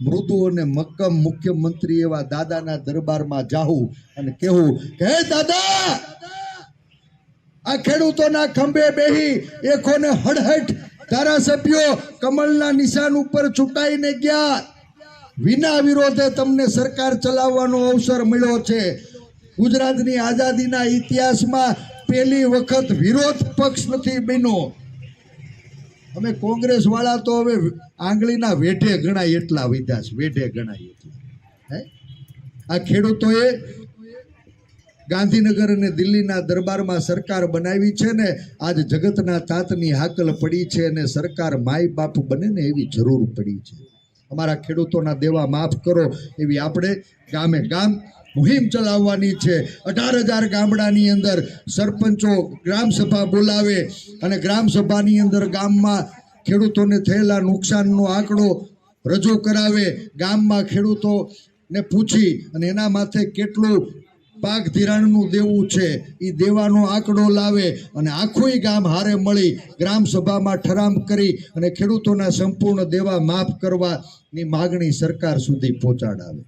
મૃદુ અને મક્કમ મુખ્યમંત્રી એવા દાદાના દરબારમાં જાવું અને કહેવું કે હે દાદા, આ ખેડૂતોના ખંભે બેહી એકોને હડહટ ધારાસભ્યો કમળના નિશાન ઉપર ચૂંટાઈને ગયા, વિના વિરોધે તમને સરકાર ચલાવવાનો અવસર મળ્યો છે. ગુજરાતની આઝાદીના ઇતિહાસમાં પહેલી વખત વિરોધ પક્ષ નથી બન્યો. અમે કોંગ્રેસ વાળા તો હવે આંગળીના વેઢે ગણાય એટલા વિધાસ, વેઢે ગણાય એટલા. હે, આ ખેડૂતોએ ગાંધીનગર અને દિલ્હીના દરબારમાં સરકાર બનાવી છે ને, આજ જગતના તાતની હાકલ પડી છે અને સરકાર માય બાપ બને ને એવી જરૂર પડી છે. અમારા ખેડૂતોના દેવા માફ કરો એવી આપણે ગામે ગામ મુહિમ ચલાવવાની છે. 18,000 ગામડાની અંદર સરપંચો ગ્રામસભા બોલાવે અને ગ્રામસભાની અંદર ગામમાં ખેડૂતોને થયેલા નુકસાનનો આંકડો રજૂ કરાવે. ગામમાં ખેડૂતોને પૂછી અને એના માથે કેટલું પાક ધિરાણનું દેવું છે એ દેવાનો આંકડો લાવે અને આખું ગામ હારે મળી ગ્રામસભામાં ઠરાવ કરી અને ખેડૂતોના સંપૂર્ણ દેવા માફ કરવાની માગણી સરકાર સુધી પહોંચાડાવે.